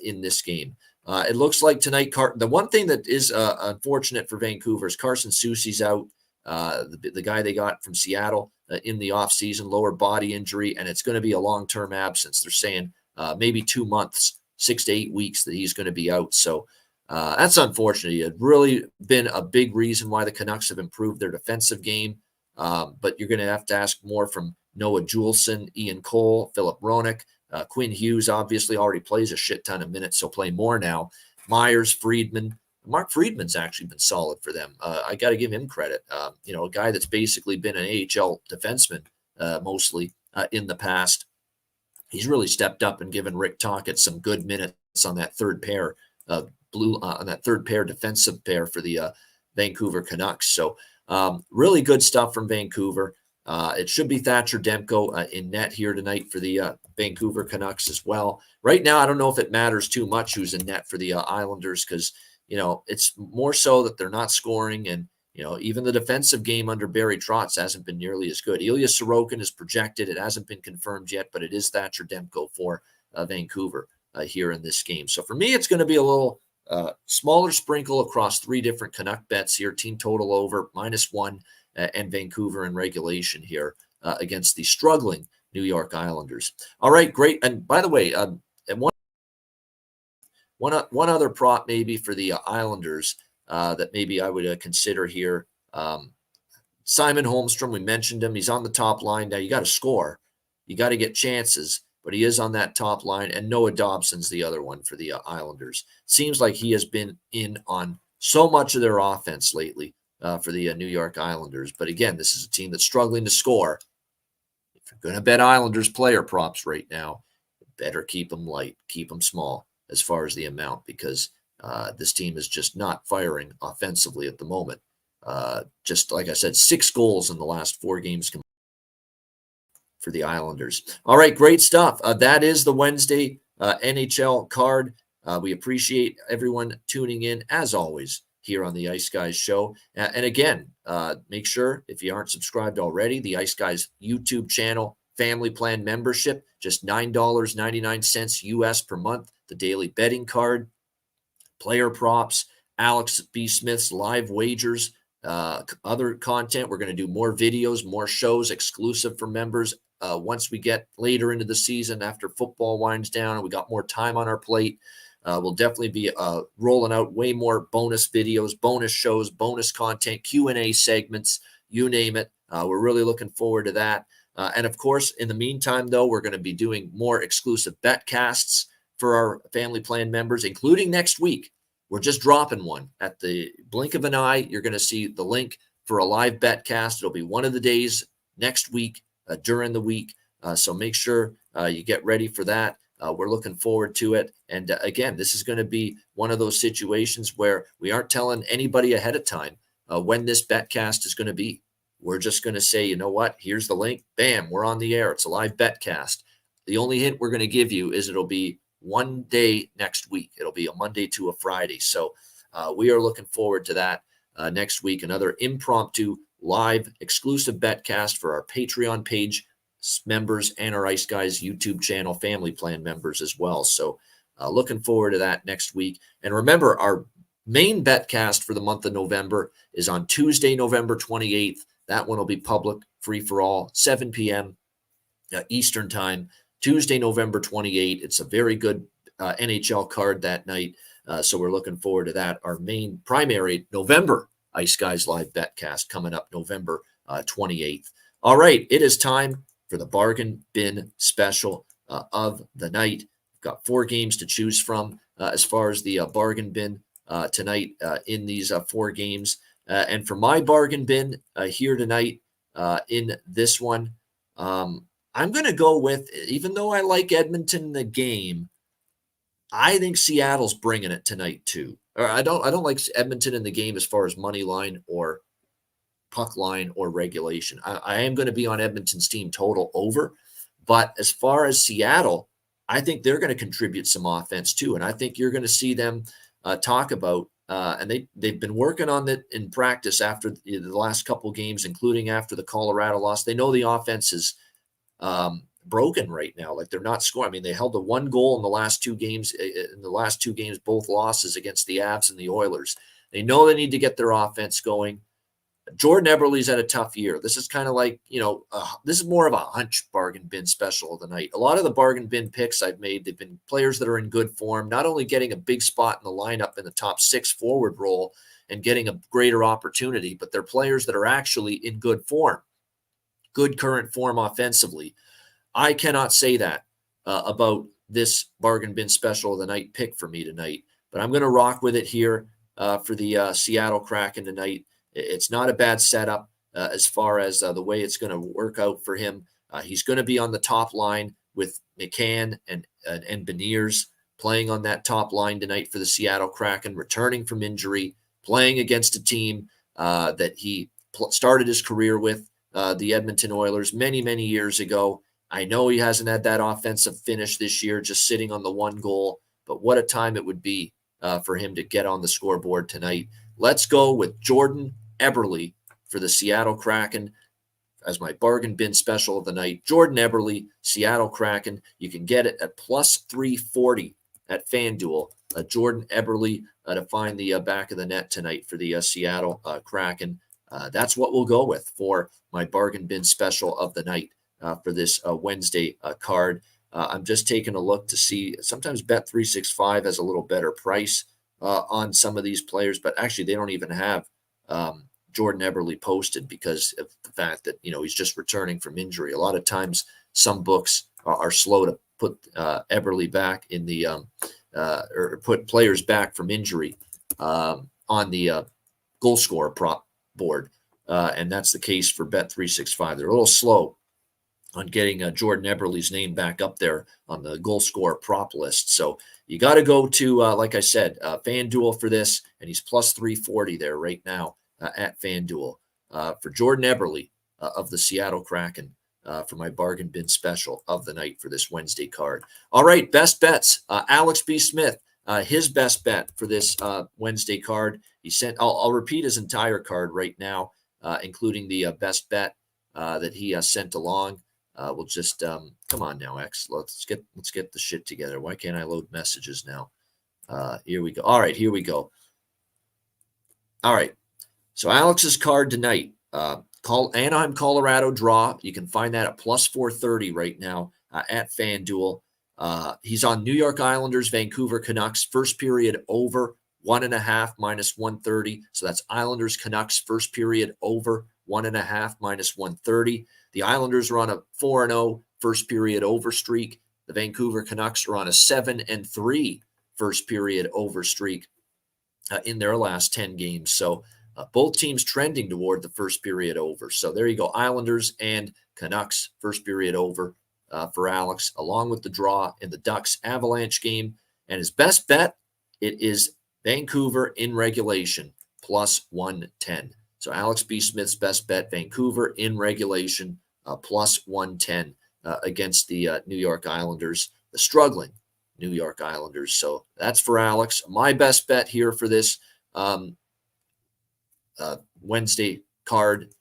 in this game. It looks like tonight, the one thing that is unfortunate for Vancouver is Carson Soucy's out. The guy they got from Seattle in the offseason, lower body injury, and it's going to be a long-term absence. They're saying maybe 2 months, 6 to 8 weeks that he's going to be out. So that's unfortunate. It had really been a big reason why the Canucks have improved their defensive game. But you're going to have to ask more from Noah Juleson, Ian Cole, Philip Roenick. Quinn Hughes obviously already plays a shit ton of minutes, so play more now. Myers, Friedman. Mark Friedman's actually been solid for them. I got to give him credit. A guy that's basically been an AHL defenseman mostly in the past. He's really stepped up and given Rick Tocchet some good minutes on that third pair, defensive pair for the Vancouver Canucks. So really good stuff from Vancouver. It should be Thatcher Demko in net here tonight for the Vancouver Canucks as well. Right now, I don't know if it matters too much who's in net for the Islanders, because it's more so that they're not scoring, and even the defensive game under Barry Trotz hasn't been nearly as good. Ilya Sorokin is projected. It hasn't been confirmed yet, but it is Thatcher Demko for Vancouver here in this game. So for me, it's going to be a little smaller sprinkle across 3 different Canuck bets here. Team total over -1 and Vancouver in regulation here against the struggling New York Islanders. All right, great. And by the way, and one other prop maybe for the Islanders that maybe I would consider here. Simon Holmstrom, we mentioned him. He's on the top line. Now you got to score. You got to get chances, but he is on that top line. And Noah Dobson's the other one for the Islanders. Seems like he has been in on so much of their offense lately for the New York Islanders. But again, this is a team that's struggling to score. If you're going to bet Islanders player props right now, better keep them light, keep them small as far as the amount, because this team is just not firing offensively at the moment. Just like I said, 6 goals in the last 4 games for the Islanders. All right, great stuff. That is the Wednesday NHL card. We appreciate everyone tuning in, as always, here on the Ice Guys show. And again, make sure, if you aren't subscribed already, the Ice Guys YouTube channel, family plan membership, just $9.99 US per month. The daily betting card, player props, Alex B. Smith's live wagers, other content. We're going to do more videos, more shows exclusive for members once we get later into the season, after football winds down and we got more time on our plate. We'll definitely be rolling out way more bonus videos, bonus shows, bonus content, Q&A segments, you name it. We're really looking forward to that. And of course, in the meantime, though, we're going to be doing more exclusive betcasts for our family plan members, including next week. We're just dropping one at the blink of an eye. You're going to see the link for a live betcast. It'll be one of the days next week during the week. So make sure you get ready for that. We're looking forward to it. And again, this is going to be one of those situations where we aren't telling anybody ahead of time when this betcast is going to be. We're just going to say, you know what? Here's the link. Bam, we're on the air. It's a live betcast. The only hint we're going to give you is it'll be one day next week. It'll be a Monday to a Friday. So we are looking forward to that next week. Another impromptu live exclusive betcast for our Patreon page members and our Ice Guys YouTube channel family plan members as well. So looking forward to that next week. And remember, our main betcast for the month of November is on Tuesday, November 28th. That one will be public, free for all, 7 p.m. Eastern time, Tuesday, November 28th. It's a very good NHL card that night. So we're looking forward to that. Our main primary November Ice Guys live betcast coming up November 28th. All right, it is time for the bargain bin special of the night. We've got 4 games to choose from as far as the bargain bin tonight in these 4 games. And for my bargain bin here tonight in this one, I'm going to go with, even though I like Edmonton in the game, I think Seattle's bringing it tonight too. Or I don't like Edmonton in the game as far as money line or puck line or regulation. I am going to be on Edmonton's team total over, but as far as Seattle, I think they're going to contribute some offense too, and I think you're going to see them talk about. And they've been working on it in practice after the last couple of games, including after the Colorado loss. They know the offense is broken right now. Like they're not scoring. I mean, they held the 1 goal in the last 2 games. In the last 2 games, both losses against the Avs and the Oilers. They know they need to get their offense going. Jordan Eberle's had a tough year. This is kind of like, this is more of a hunch bargain bin special of the night. A lot of the bargain bin picks I've made, they've been players that are in good form, not only getting a big spot in the lineup in the top 6 forward role and getting a greater opportunity, but they're players that are actually in good form, good current form offensively. I cannot say that about this bargain bin special of the night pick for me tonight, but I'm going to rock with it here for the Seattle Kraken tonight. It's not a bad setup as far as the way it's going to work out for him. He's going to be on the top line with McCann and Beniers playing on that top line tonight for the Seattle Kraken, returning from injury, playing against a team that he started his career with, the Edmonton Oilers, many, many years ago. I know he hasn't had that offensive finish this year, just sitting on the 1 goal, but what a time it would be for him to get on the scoreboard tonight. Let's go with Jordan Eberle for the Seattle Kraken as my bargain bin special of the night. Jordan Eberle, Seattle Kraken. You can get it at plus 340 at FanDuel. Jordan Eberle to find the back of the net tonight for the Seattle Kraken. That's what we'll go with for my bargain bin special of the night for this Wednesday card. I'm just taking a look to see. Sometimes Bet365 has a little better price on some of these players, but actually they don't even have Jordan Eberle posted because of the fact that, he's just returning from injury. A lot of times some books are slow to put Eberle back in the or put players back from injury on the goal scorer prop board. And that's the case for Bet365. They're a little slow on getting Jordan Eberle's name back up there on the goal scorer prop list. So you got to go to, like I said, FanDuel for this, and he's plus 340 there right now at FanDuel for Jordan Eberle of the Seattle Kraken for my bargain bin special of the night for this Wednesday card. All right, best bets. Alex B. Smith, his best bet for this Wednesday card. He sent. I'll repeat his entire card right now, including the best bet that he sent along. We'll just come on now, X. Let's get the shit together. Why can't I load messages now? Here we go. All right, here we go. All right. So Alex's card tonight. Anaheim, Colorado draw. You can find that at plus 430 right now at FanDuel. He's on New York Islanders, Vancouver Canucks. First period over 1.5 minus 130. So that's Islanders Canucks first period over 1.5, minus 130. The Islanders are on a 4-0 first period over streak. The Vancouver Canucks are on a 7-3 first period over streak in their last 10 games. So both teams trending toward the first period over. So there you go. Islanders and Canucks first period over for Alex, along with the draw in the Ducks Avalanche game. And his best bet, it is Vancouver in regulation, plus 110. So Alex B. Smith's best bet, Vancouver in regulation, plus 110 against the New York Islanders, the struggling New York Islanders. So that's for Alex. My best bet here for this Wednesday card.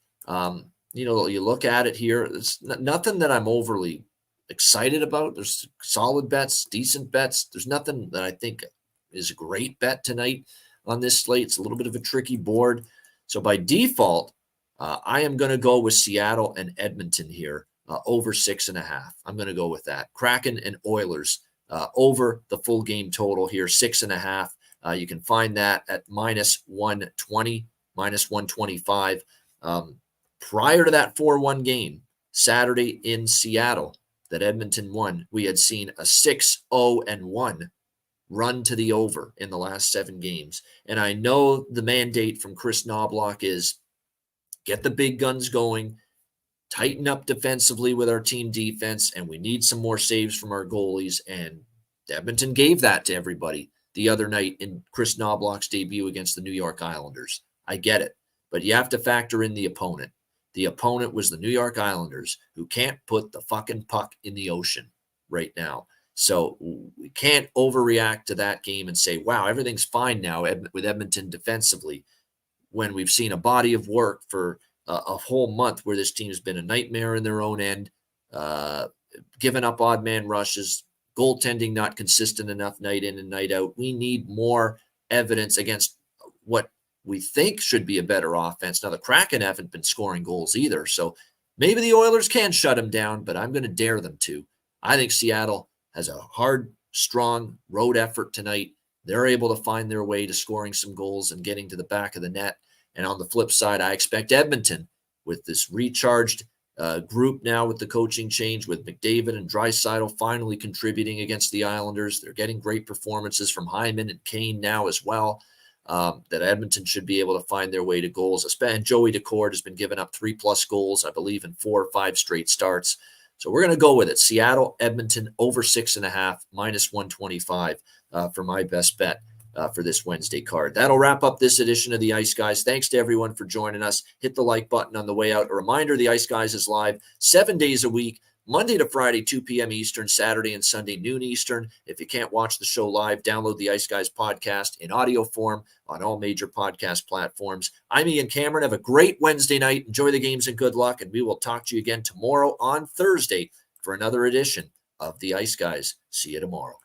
You look at it here. It's nothing that I'm overly excited about. There's solid bets, decent bets. There's nothing that I think is a great bet tonight on this slate. It's a little bit of a tricky board. So by default, I am going to go with Seattle and Edmonton here, over 6.5. I'm going to go with that. Kraken and Oilers over the full game total here, 6.5. You can find that at minus 120, minus 125. Prior to that 4-1 game Saturday in Seattle that Edmonton won, we had seen a 6-0-1 run to the over in the last 7 games. And I know the mandate from Chris Knobloch is get the big guns going, tighten up defensively with our team defense, and we need some more saves from our goalies. And Edmonton gave that to everybody the other night in Chris Knobloch's debut against the New York Islanders. I get it, but you have to factor in the opponent. The opponent was the New York Islanders, who can't put the fucking puck in the ocean right now. So we can't overreact to that game and say, wow, everything's fine now with Edmonton defensively, when we've seen a body of work for a whole month where this team has been a nightmare in their own end, giving up odd man rushes, goaltending not consistent enough night in and night out. We need more evidence against what we think should be a better offense. Now, the Kraken haven't been scoring goals either, so maybe the Oilers can shut them down, but I'm going to dare them to. I think Seattle has a hard, strong road effort tonight. They're able to find their way to scoring some goals and getting to the back of the net. And on the flip side, I expect Edmonton, with this recharged group now with the coaching change, with McDavid and Draisaitl finally contributing against the Islanders. They're getting great performances from Hyman and Kane now as well. That Edmonton should be able to find their way to goals. And Joey Decord has been giving up 3+ goals, I believe, in 4 or 5 straight starts. So we're going to go with it. Seattle, Edmonton, over 6.5, minus 125 for my best bet for this Wednesday card. That'll wrap up this edition of the Ice Guys. Thanks to everyone for joining us. Hit the like button on the way out. A reminder, the Ice Guys is live 7 days a week, Monday to Friday, 2 p.m. Eastern, Saturday and Sunday, noon Eastern. If you can't watch the show live, download the Ice Guys podcast in audio form on all major podcast platforms. I'm Ian Cameron. Have a great Wednesday night. Enjoy the games and good luck. And we will talk to you again tomorrow on Thursday for another edition of the Ice Guys. See you tomorrow.